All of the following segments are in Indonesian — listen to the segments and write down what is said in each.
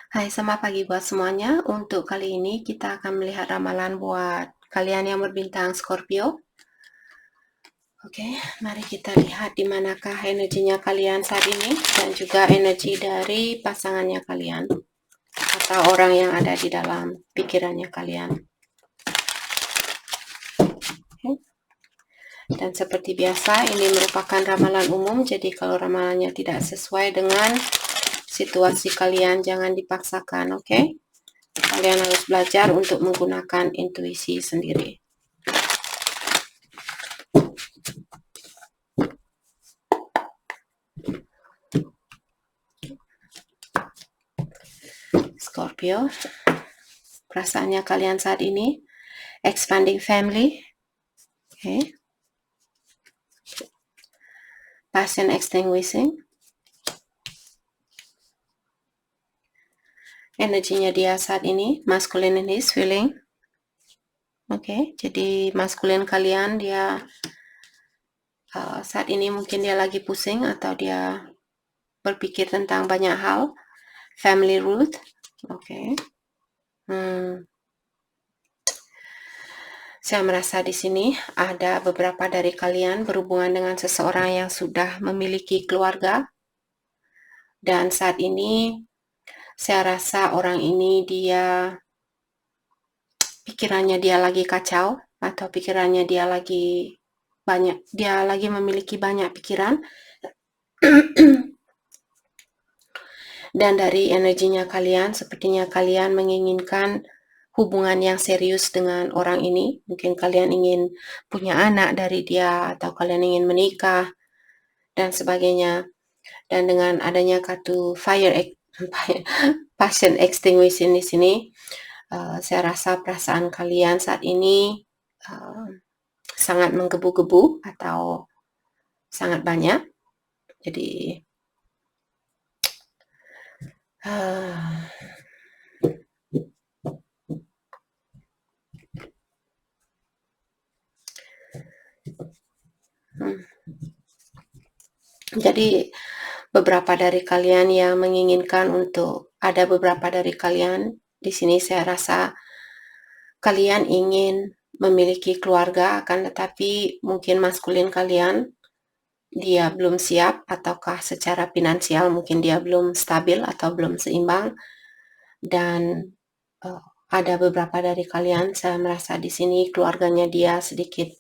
Hai, selamat pagi buat semuanya. Untuk kali ini kita akan melihat ramalan buat kalian yang berbintang Scorpio. Oke, mari kita lihat di manakah energinya kalian saat ini dan juga energi dari pasangannya kalian atau orang yang ada di dalam pikirannya kalian. Oke. Dan seperti biasa, ini merupakan ramalan umum, jadi kalau ramalannya tidak sesuai dengan situasi kalian, jangan dipaksakan, oke? Kalian harus belajar untuk menggunakan intuisi sendiri. Scorpio, perasaannya kalian saat ini, expanding family, okay. Passion extinguishing, energinya dia saat ini, masculine in his feeling, okay. Jadi maskulin kalian dia saat ini mungkin dia lagi pusing atau dia berpikir tentang banyak hal. Family root, okay. Saya merasa di sini ada beberapa dari kalian berhubungan dengan seseorang yang sudah memiliki keluarga, dan saat ini saya rasa orang ini dia pikirannya dia lagi kacau atau pikirannya dia lagi memiliki banyak pikiran. Dan dari energinya kalian, sepertinya kalian menginginkan hubungan yang serius dengan orang ini. Mungkin kalian ingin punya anak dari dia, atau kalian ingin menikah, dan sebagainya. Dan dengan adanya kartu passion extinguishing di sini, saya rasa perasaan kalian saat ini sangat menggebu-gebu atau sangat banyak. Jadi jadi beberapa dari kalian yang menginginkan untuk ada beberapa dari kalian di sini, saya rasa kalian ingin memiliki keluarga, akan tetapi mungkin maskulin kalian dia belum siap, ataukah secara finansial mungkin dia belum stabil atau belum seimbang. Dan ada beberapa dari kalian, saya merasa di sini keluarganya dia sedikit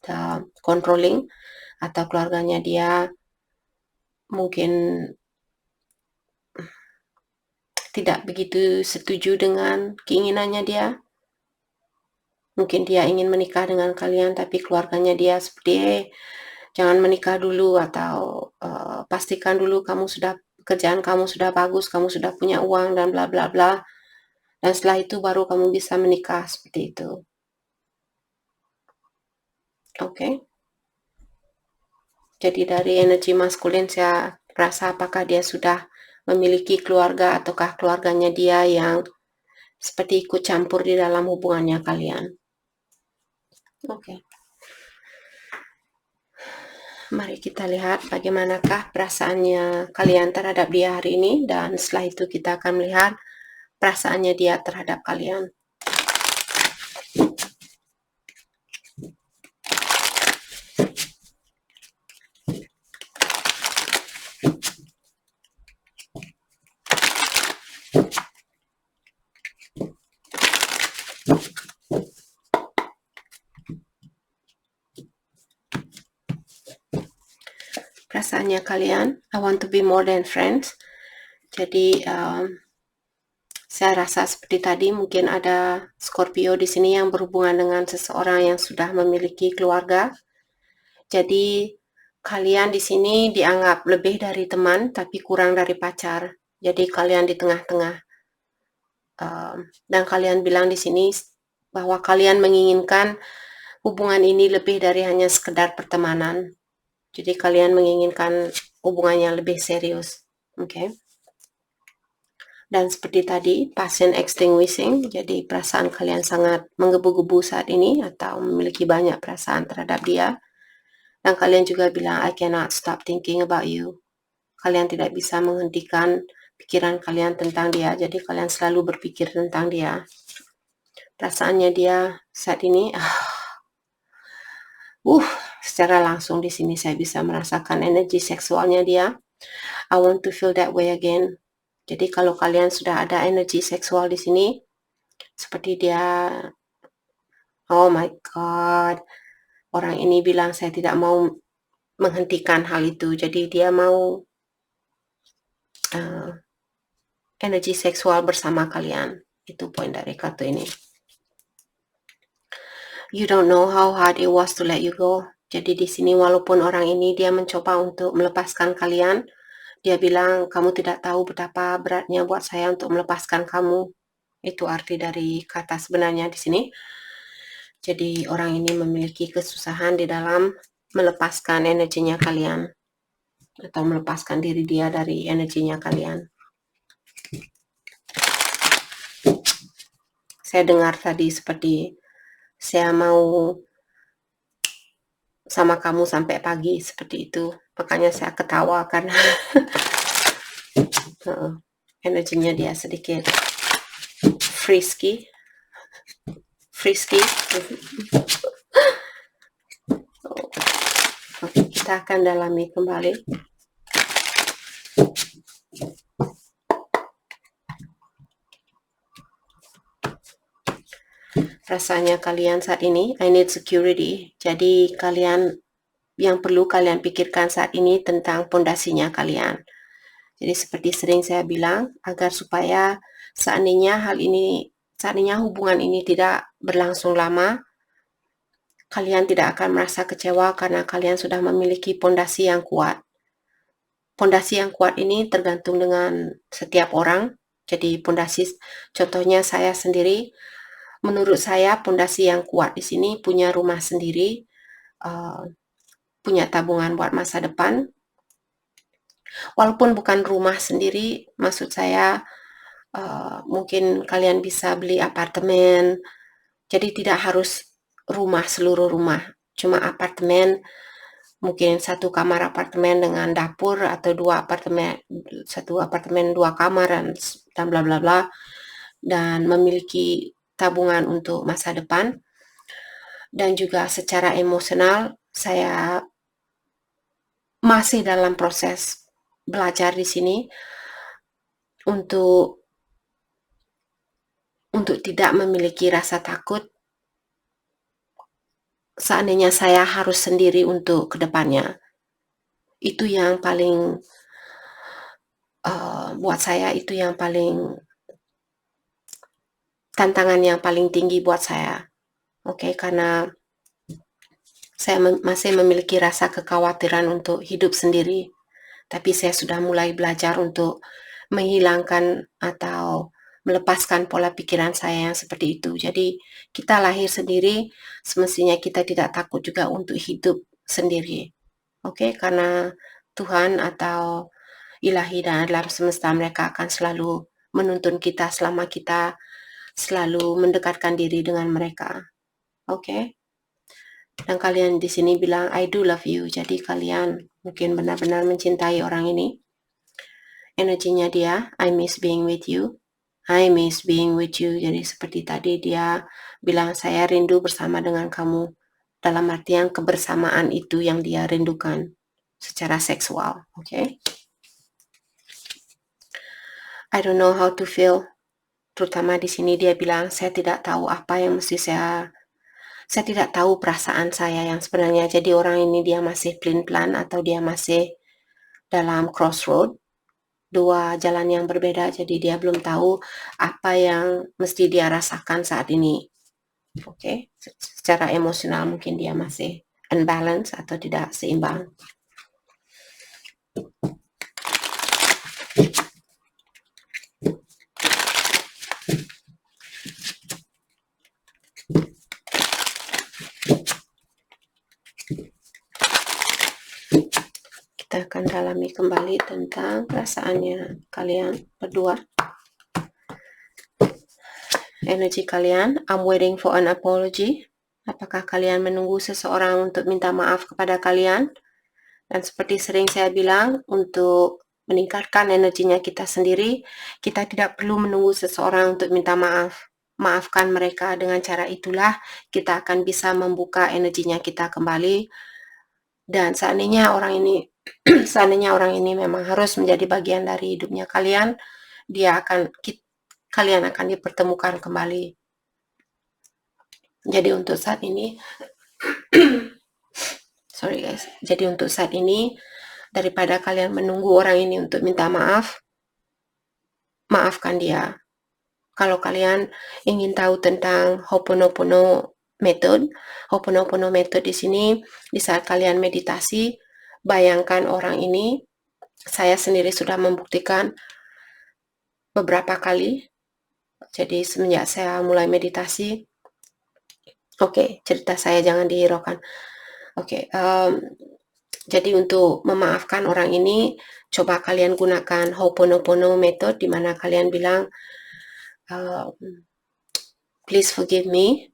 controlling, atau keluarganya dia mungkin tidak begitu setuju dengan keinginannya dia. Mungkin dia ingin menikah dengan kalian, tapi keluarganya dia seperti jangan menikah dulu, atau pastikan dulu pekerjaan kamu sudah bagus, kamu sudah punya uang, dan bla bla bla. Dan setelah itu baru kamu bisa menikah, seperti itu. Oke. Jadi dari energi maskulin saya rasa apakah dia sudah memiliki keluarga, ataukah keluarganya dia yang seperti ikut campur di dalam hubungannya kalian. Oke. Mari kita lihat bagaimanakah perasaannya kalian terhadap dia hari ini, dan setelah itu kita akan melihat perasaannya dia terhadap kalian. Perasaannya kalian, I want to be more than friends. Jadi saya rasa seperti tadi, mungkin ada Scorpio di sini yang berhubungan dengan seseorang yang sudah memiliki keluarga. Jadi kalian di sini dianggap lebih dari teman, tapi kurang dari pacar. Jadi kalian di tengah-tengah. Dan kalian bilang di sini bahwa kalian menginginkan hubungan ini lebih dari hanya sekedar pertemanan. Jadi kalian menginginkan hubungan yang lebih serius. Oke. Dan seperti tadi, passion extinguishing, jadi perasaan kalian sangat menggebu-gebu saat ini, atau memiliki banyak perasaan terhadap dia. Dan kalian juga bilang, I cannot stop thinking about you. Kalian tidak bisa menghentikan pikiran kalian tentang dia. Jadi kalian selalu berpikir tentang dia. Perasaannya dia saat ini, secara langsung di sini saya bisa merasakan energi seksualnya dia. I want to feel that way again. Jadi kalau kalian sudah ada energi seksual di sini, seperti dia, oh my God, orang ini bilang saya tidak mau menghentikan hal itu. Jadi dia mau energi seksual bersama kalian. Itu poin dari kartu ini. You don't know how hard it was to let you go. Jadi di sini walaupun orang ini dia mencoba untuk melepaskan kalian, dia bilang kamu tidak tahu betapa beratnya buat saya untuk melepaskan kamu. Itu arti dari kata sebenarnya di sini. Jadi orang ini memiliki kesusahan di dalam melepaskan energinya kalian atau melepaskan diri dia dari energinya kalian. Saya dengar tadi seperti saya mau sama kamu sampai pagi, seperti itu. Makanya saya ketawa karena energinya dia sedikit frisky. Oke, kita akan dalami kembali. Rasanya kalian saat ini, I need security. Jadi kalian, yang perlu kalian pikirkan saat ini tentang pondasinya kalian. Jadi seperti sering saya bilang, agar supaya seandainya hubungan ini tidak berlangsung lama, kalian tidak akan merasa kecewa karena kalian sudah memiliki pondasi yang kuat. Pondasi yang kuat ini tergantung dengan setiap orang. Jadi pondasi, contohnya saya sendiri, menurut saya pondasi yang kuat di sini punya rumah sendiri, punya tabungan buat masa depan. Walaupun bukan rumah sendiri, maksud saya mungkin kalian bisa beli apartemen. Jadi tidak harus seluruh rumah, cuma apartemen, mungkin satu kamar apartemen dengan dapur atau satu apartemen 2 kamar dan bla bla bla, dan memiliki tabungan untuk masa depan. Dan juga secara emosional saya masih dalam proses belajar di sini untuk tidak memiliki rasa takut seandainya saya harus sendiri untuk kedepannya. Itu yang paling buat saya, itu yang paling tantangan yang paling tinggi buat saya. Oke, karena saya masih memiliki rasa kekhawatiran untuk hidup sendiri. Tapi saya sudah mulai belajar untuk menghilangkan atau melepaskan pola pikiran saya yang seperti itu. Jadi kita lahir sendiri, semestinya kita tidak takut juga untuk hidup sendiri. Oke, karena Tuhan atau ilahi dan alam semesta, mereka akan selalu menuntun kita selama kita selalu mendekatkan diri dengan mereka. Oke? Dan kalian di sini bilang I do love you. Jadi kalian mungkin benar-benar mencintai orang ini. Energinya dia, I miss being with you. I miss being with you. Jadi seperti tadi dia bilang saya rindu bersama dengan kamu. Dalam artian kebersamaan itu yang dia rindukan secara seksual. Oke? I don't know how to feel. Terutama di sini dia bilang saya tidak tahu apa yang mesti saya tidak tahu perasaan saya yang sebenarnya. Jadi orang ini dia masih pelin-pelan atau dia masih dalam crossroad, 2 jalan yang berbeda. Jadi dia belum tahu apa yang mesti dia rasakan saat ini. Oke, secara emosional mungkin dia masih unbalance atau tidak seimbang. Kita akan dalami kembali tentang perasaannya kalian berdua. Energi kalian, I'm waiting for an apology. Apakah kalian menunggu seseorang untuk minta maaf kepada kalian? Dan seperti sering saya bilang, untuk meningkatkan energinya kita sendiri. Kita tidak perlu menunggu seseorang untuk minta maaf. Maafkan mereka, dengan cara itulah kita akan bisa membuka energinya kita kembali. Dan seandainya orang ini seandainya orang ini memang harus menjadi bagian dari hidupnya kalian, kalian akan dipertemukan kembali. Jadi untuk saat ini sorry guys. Jadi untuk saat ini, daripada kalian menunggu orang ini untuk minta maaf, maafkan dia. Kalau kalian ingin tahu tentang Ho'oponopono method di sini, di saat kalian meditasi, bayangkan orang ini. Saya sendiri sudah membuktikan beberapa kali. Jadi semenjak saya mulai meditasi, cerita saya jangan dihiraukan. Jadi untuk memaafkan orang ini, coba kalian gunakan Ho'oponopono method, di mana kalian bilang, please forgive me,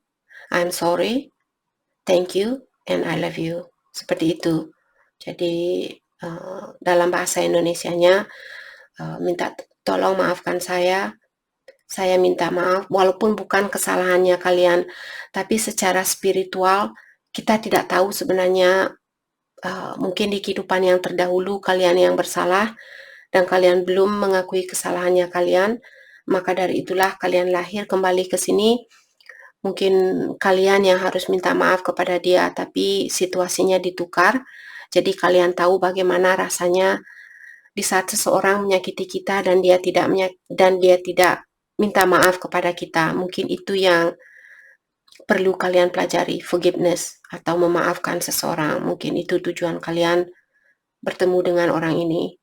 I'm sorry, thank you, and I love you. Seperti itu. Jadi dalam bahasa Indonesianya, minta tolong maafkan saya minta maaf, walaupun bukan kesalahannya kalian, tapi secara spiritual kita tidak tahu sebenarnya, mungkin di kehidupan yang terdahulu kalian yang bersalah dan kalian belum mengakui kesalahannya kalian, maka dari itulah kalian lahir kembali ke sini. Mungkin kalian yang harus minta maaf kepada dia, tapi situasinya ditukar. Jadi kalian tahu bagaimana rasanya di saat seseorang menyakiti kita dan dia tidak minta maaf kepada kita. Mungkin itu yang perlu kalian pelajari, forgiveness atau memaafkan seseorang. Mungkin itu tujuan kalian bertemu dengan orang ini.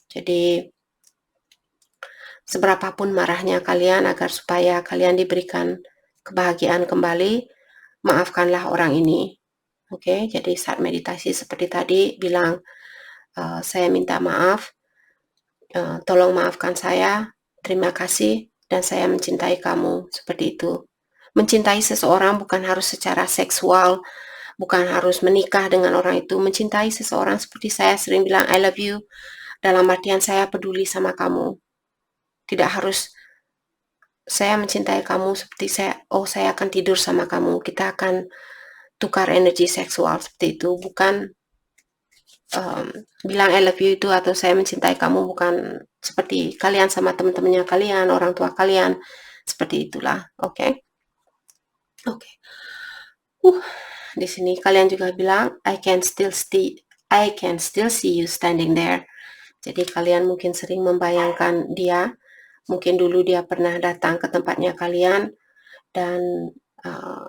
Jadi seberapapun marahnya kalian, agar supaya kalian diberikan kebahagiaan kembali, maafkanlah orang ini. Jadi saat meditasi seperti tadi bilang, saya minta maaf, tolong maafkan saya, terima kasih, dan saya mencintai kamu. Seperti itu. Mencintai seseorang bukan harus secara seksual, bukan harus menikah dengan orang itu. Mencintai seseorang seperti saya sering bilang, I love you, dalam artian saya peduli sama kamu. Tidak harus saya mencintai kamu seperti saya akan tidur sama kamu. Kita akan tukar energi seksual seperti itu. Bukan bilang I love you itu atau saya mencintai kamu bukan seperti kalian sama teman-temannya kalian, orang tua kalian. Seperti itulah. Di sini kalian juga bilang I can still see you standing there. Jadi kalian mungkin sering membayangkan dia. Mungkin dulu dia pernah datang ke tempatnya kalian, dan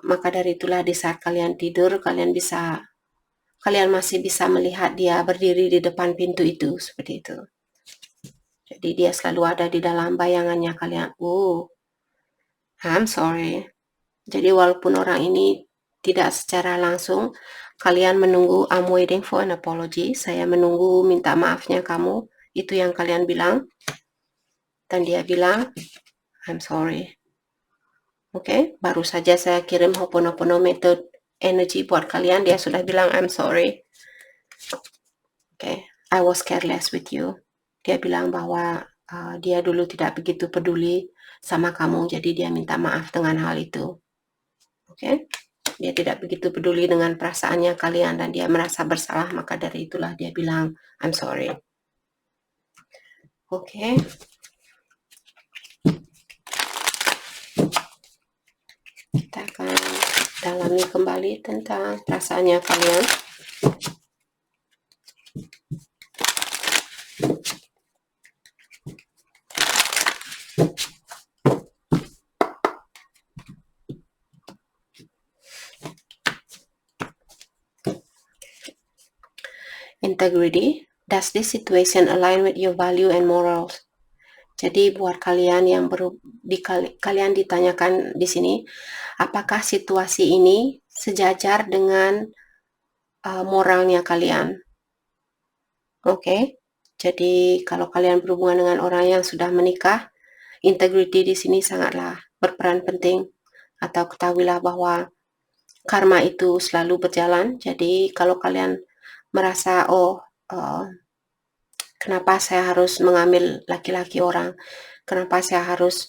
maka dari itulah di saat kalian tidur, kalian masih bisa melihat dia berdiri di depan pintu itu, seperti itu. Jadi dia selalu ada di dalam bayangannya kalian. I'm sorry. Jadi walaupun orang ini tidak secara langsung, kalian menunggu, I'm waiting for an apology. Saya menunggu minta maafnya kamu. Itu yang kalian bilang. Dan dia bilang, I'm sorry. Baru saja saya kirim Ho'oponopono method energy buat kalian. Dia sudah bilang, I'm sorry. I was careless with you. Dia bilang bahwa dia dulu tidak begitu peduli sama kamu, jadi dia minta maaf dengan hal itu. Dia tidak begitu peduli dengan perasaannya kalian dan dia merasa bersalah, maka dari itulah dia bilang, I'm sorry. Kita akan dalami kembali tentang perasaannya kalian. Integrity. Does this situation align with your value and morals? Jadi buat kalian yang kalian ditanyakan di sini, apakah situasi ini sejajar dengan moralnya kalian? Jadi kalau kalian berhubungan dengan orang yang sudah menikah, integrity di sini sangatlah berperan penting. Atau ketahuilah bahwa karma itu selalu berjalan. Jadi kalau kalian merasa Kenapa saya harus mengambil laki-laki orang? Kenapa saya harus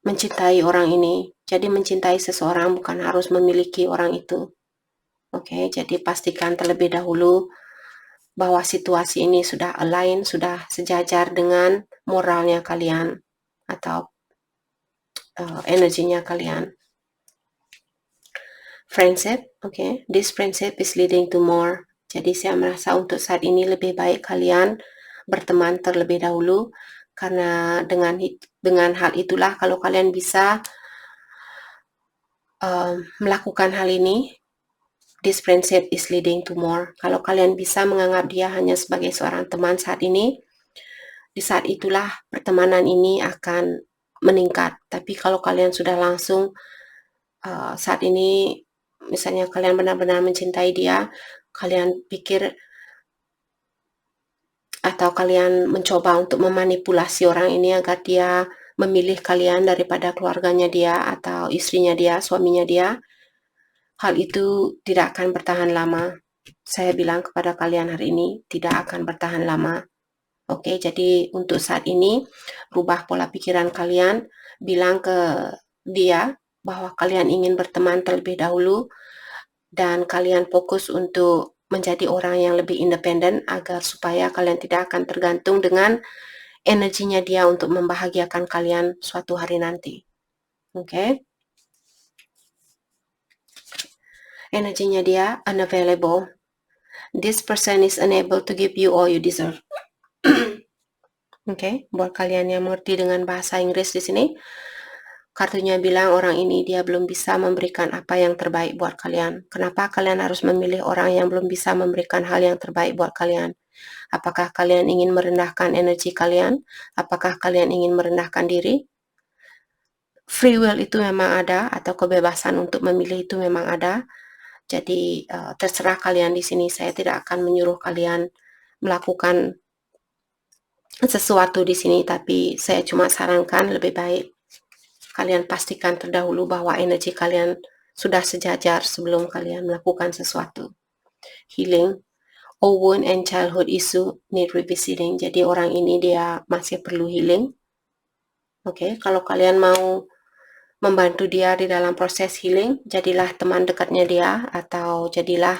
mencintai orang ini? Jadi mencintai seseorang bukan harus memiliki orang itu. Oke, jadi pastikan terlebih dahulu bahwa situasi ini sudah align, sudah sejajar dengan moralnya kalian atau energinya kalian. Friendship, okay, this friendship is leading to more. Jadi saya merasa untuk saat ini lebih baik kalian berteman terlebih dahulu, karena dengan hal itulah kalau kalian bisa melakukan hal ini, this friendship is leading to more. Kalau kalian bisa menganggap dia hanya sebagai seorang teman saat ini, di saat itulah pertemanan ini akan meningkat. Tapi kalau kalian sudah langsung saat ini, misalnya kalian benar-benar mencintai dia, kalian pikir atau kalian mencoba untuk memanipulasi orang ini agar dia memilih kalian daripada keluarganya dia atau istrinya dia, suaminya dia, hal itu tidak akan bertahan lama. Saya bilang kepada kalian hari ini, tidak akan bertahan lama. Oke, jadi untuk saat ini, rubah pola pikiran kalian, bilang ke dia bahwa kalian ingin berteman terlebih dahulu, dan kalian fokus untuk menjadi orang yang lebih independen agar supaya kalian tidak akan tergantung dengan energinya dia untuk membahagiakan kalian suatu hari nanti. Oke? Energinya dia unavailable. This person is unable to give you all you deserve. Oke, buat kalian yang mengerti dengan bahasa Inggris di sini, kartunya bilang orang ini dia belum bisa memberikan apa yang terbaik buat kalian. Kenapa kalian harus memilih orang yang belum bisa memberikan hal yang terbaik buat kalian? Apakah kalian ingin merendahkan energi kalian? Apakah kalian ingin merendahkan diri? Free will itu memang ada, atau kebebasan untuk memilih itu memang ada. Jadi terserah kalian di sini. Saya tidak akan menyuruh kalian melakukan sesuatu di sini, tapi saya cuma sarankan lebih baik kalian pastikan terdahulu bahwa energi kalian sudah sejajar sebelum kalian melakukan sesuatu. Healing, all wound and childhood issue need revisiting. Jadi orang ini dia masih perlu healing. Oke, kalau kalian mau membantu dia di dalam proses healing, jadilah teman dekatnya dia atau jadilah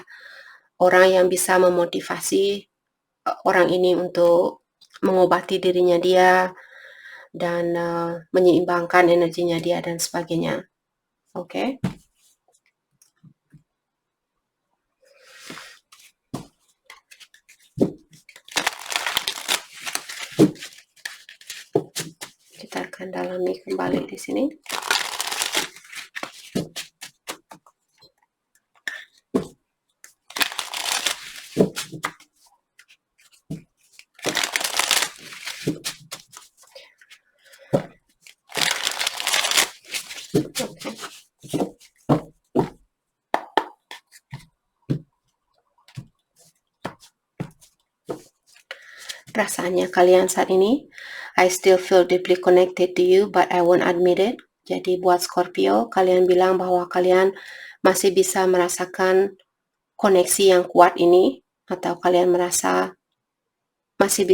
orang yang bisa memotivasi orang ini untuk mengobati dirinya dia dan menyeimbangkan energinya dia dan sebagainya. Oke. Kita akan dalami kembali di sini. Perasaannya kalian saat ini, I still feel deeply connected to you, but I won't admit it. Jadi buat Scorpio, kalian bilang bahwa kalian masih bisa merasakan koneksi yang kuat ini, atau kalian merasa masih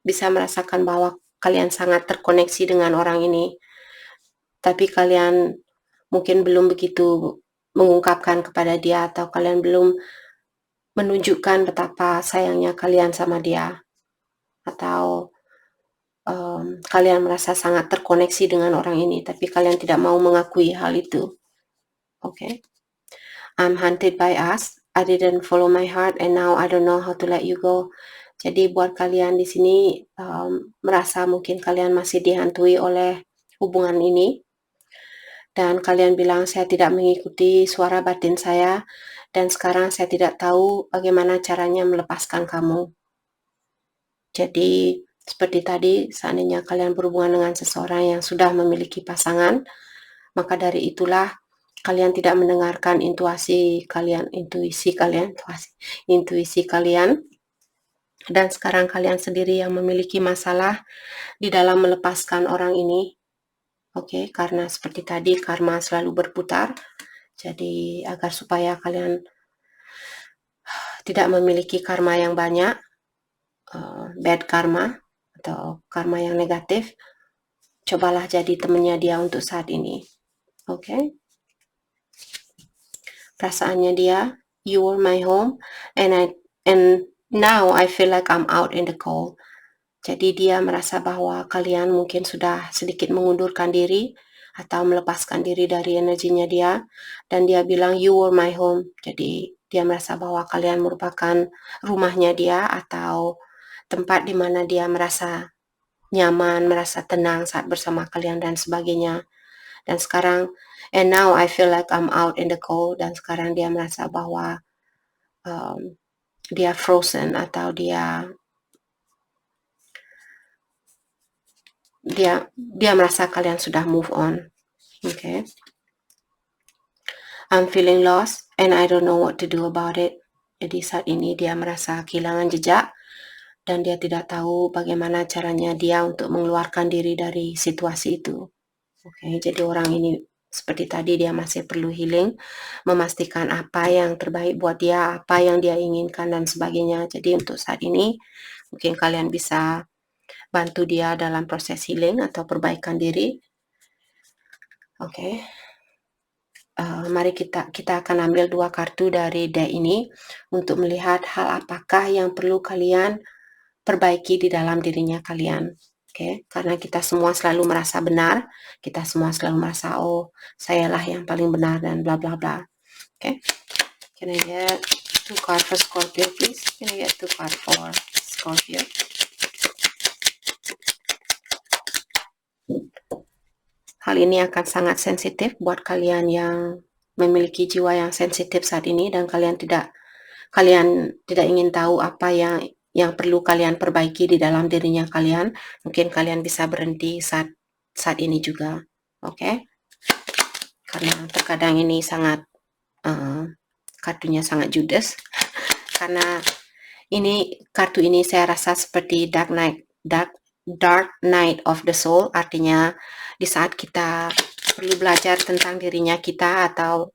bisa merasakan bahwa kalian sangat terkoneksi dengan orang ini. Tapi kalian mungkin belum begitu mengungkapkan kepada dia, atau kalian belum menunjukkan betapa sayangnya kalian sama dia, atau kalian merasa sangat terkoneksi dengan orang ini, tapi kalian tidak mau mengakui hal itu. Okay. I'm hunted by us. I didn't follow my heart and now I don't know how to let you go. Jadi buat kalian di sini merasa mungkin kalian masih dihantui oleh hubungan ini, dan kalian bilang saya tidak mengikuti suara batin saya, dan sekarang saya tidak tahu bagaimana caranya melepaskan kamu. Jadi seperti tadi, seandainya kalian berhubungan dengan seseorang yang sudah memiliki pasangan, maka dari itulah kalian tidak mendengarkan intuisi kalian, dan sekarang kalian sendiri yang memiliki masalah di dalam melepaskan orang ini. Oke, karena seperti tadi karma selalu berputar. Jadi agar supaya kalian tidak memiliki karma yang banyak, bad karma atau karma yang negatif, cobalah jadi temannya dia untuk saat ini. Oke? Perasaannya dia, you were my home and now I feel like I'm out in the cold. Jadi dia merasa bahwa kalian mungkin sudah sedikit mengundurkan diri atau melepaskan diri dari energinya dia, dan dia bilang you were my home. Jadi dia merasa bahwa kalian merupakan rumahnya dia atau tempat di mana dia merasa nyaman, merasa tenang saat bersama kalian dan sebagainya. Dan sekarang, and now I feel like I'm out in the cold, dan sekarang dia merasa bahwa dia frozen atau dia merasa kalian sudah move on. Okay. I'm feeling lost and I don't know what to do about it. Jadi saat ini dia merasa kehilangan jejak dan dia tidak tahu bagaimana caranya dia untuk mengeluarkan diri dari situasi itu. Okay, jadi orang ini seperti tadi dia masih perlu healing, memastikan apa yang terbaik buat dia, apa yang dia inginkan dan sebagainya. Jadi untuk saat ini mungkin kalian bisa bantu dia dalam proses healing atau perbaikan diri. Oke. Mari kita akan ambil 2 kartu dari deck ini untuk melihat hal apakah yang perlu kalian perbaiki di dalam dirinya kalian. Oke, karena kita semua selalu merasa benar, kita semua selalu merasa, oh, sayalah yang paling benar dan bla bla bla. Oke. Can I get 2 card for Scorpio, please? Can I get 2 card for Scorpio? Hal ini akan sangat sensitif buat kalian yang memiliki jiwa yang sensitif saat ini dan kalian tidak ingin tahu apa yang perlu kalian perbaiki di dalam dirinya kalian. Mungkin kalian bisa berhenti saat ini juga. Oke? Karena terkadang ini sangat kartunya sangat judes. Karena kartu ini saya rasa seperti Dark Night of the Soul, artinya di saat kita perlu belajar tentang dirinya kita atau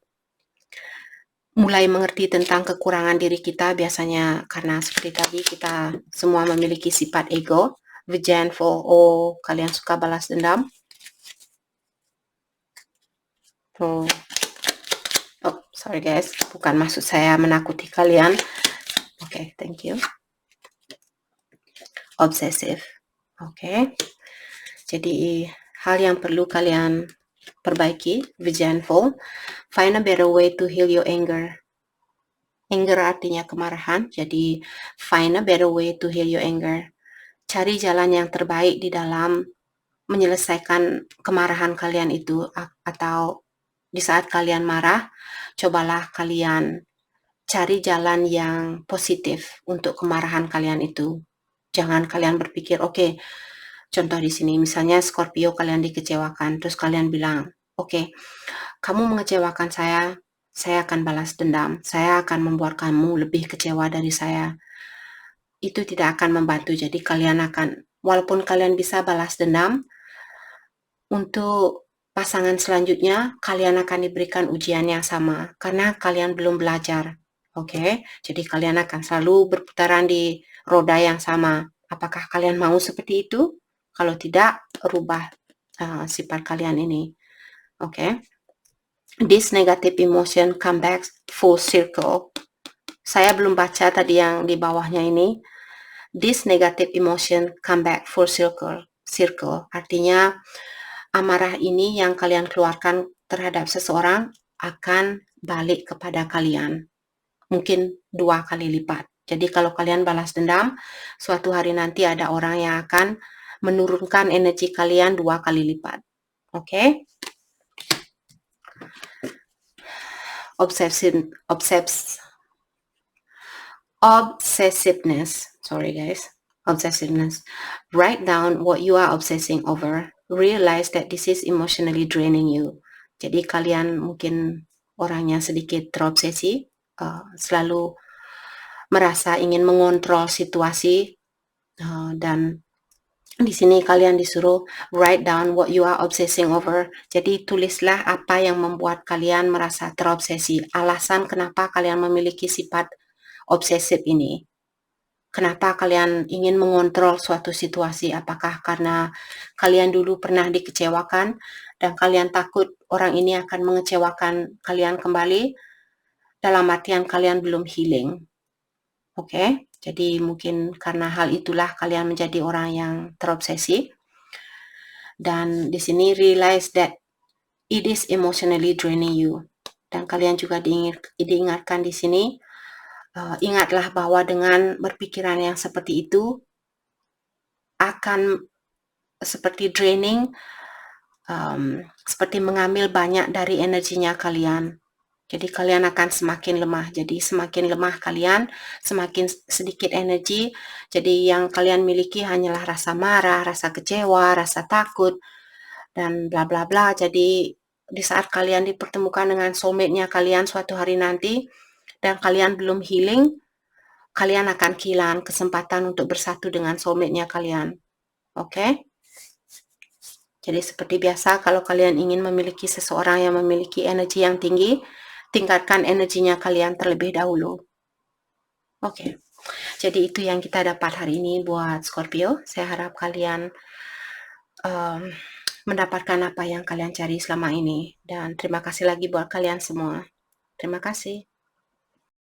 mulai mengerti tentang kekurangan diri kita, biasanya karena seperti tadi kita semua memiliki sifat ego, vengeful, oh kalian suka balas dendam. Oh, sorry guys, bukan maksud saya menakuti kalian. Oke, thank you. Obsessive. Oke. Jadi hal yang perlu kalian perbaiki, vengeful. Find a better way to heal your anger. Anger artinya kemarahan, jadi find a better way to heal your anger. Cari jalan yang terbaik di dalam menyelesaikan kemarahan kalian itu, atau di saat kalian marah, cobalah kalian cari jalan yang positif untuk kemarahan kalian itu. Jangan kalian berpikir, oke, contoh di sini, misalnya Scorpio kalian dikecewakan, terus kalian bilang, oke, kamu mengecewakan saya akan balas dendam, saya akan membuat kamu lebih kecewa dari saya. Itu tidak akan membantu, jadi kalian akan, walaupun kalian bisa balas dendam, untuk pasangan selanjutnya, kalian akan diberikan ujian yang sama, karena kalian belum belajar. Oke, jadi kalian akan selalu berputaran di roda yang sama. Apakah kalian mau seperti itu? Kalau tidak, rubah sifat kalian ini. Oke. This negative emotion come back full circle. Saya belum baca tadi yang di bawahnya ini. This negative emotion come back full circle. Artinya amarah ini yang kalian keluarkan terhadap seseorang akan balik kepada kalian. Mungkin 2 kali lipat. Jadi kalau kalian balas dendam, suatu hari nanti ada orang yang akan menurunkan energi kalian 2 kali lipat. Oke? Obsessiveness. Sorry guys. Obsessiveness. Write down what you are obsessing over. Realize that this is emotionally draining you. Jadi kalian mungkin orangnya sedikit terobsesi, selalu merasa ingin mengontrol situasi, dan di sini kalian disuruh write down what you are obsessing over. Jadi tulislah apa yang membuat kalian merasa terobsesi, alasan kenapa kalian memiliki sifat obsesif ini. Kenapa kalian ingin mengontrol suatu situasi? Apakah karena kalian dulu pernah dikecewakan dan kalian takut orang ini akan mengecewakan kalian kembali? Dalam artian kalian belum healing. Oke, jadi mungkin karena hal itulah kalian menjadi orang yang terobsesi. Dan di sini realize that it is emotionally draining you. Dan kalian juga diingatkan di sini, ingatlah bahwa dengan berpikiran yang seperti itu akan seperti draining, seperti mengambil banyak dari energinya kalian. Jadi kalian akan semakin lemah. Jadi semakin lemah kalian, semakin sedikit energi. Jadi yang kalian miliki hanyalah rasa marah, rasa kecewa, rasa takut, dan bla bla bla. Jadi di saat kalian dipertemukan dengan soulmate-nya kalian suatu hari nanti, dan kalian belum healing, kalian akan kehilangan kesempatan untuk bersatu dengan soulmate-nya kalian. Oke? Jadi seperti biasa, kalau kalian ingin memiliki seseorang yang memiliki energi yang tinggi, tingkatkan energinya kalian terlebih dahulu. Oke, jadi itu yang kita dapat hari ini buat Scorpio. Saya harap kalian mendapatkan apa yang kalian cari selama ini. Dan terima kasih lagi buat kalian semua. Terima kasih.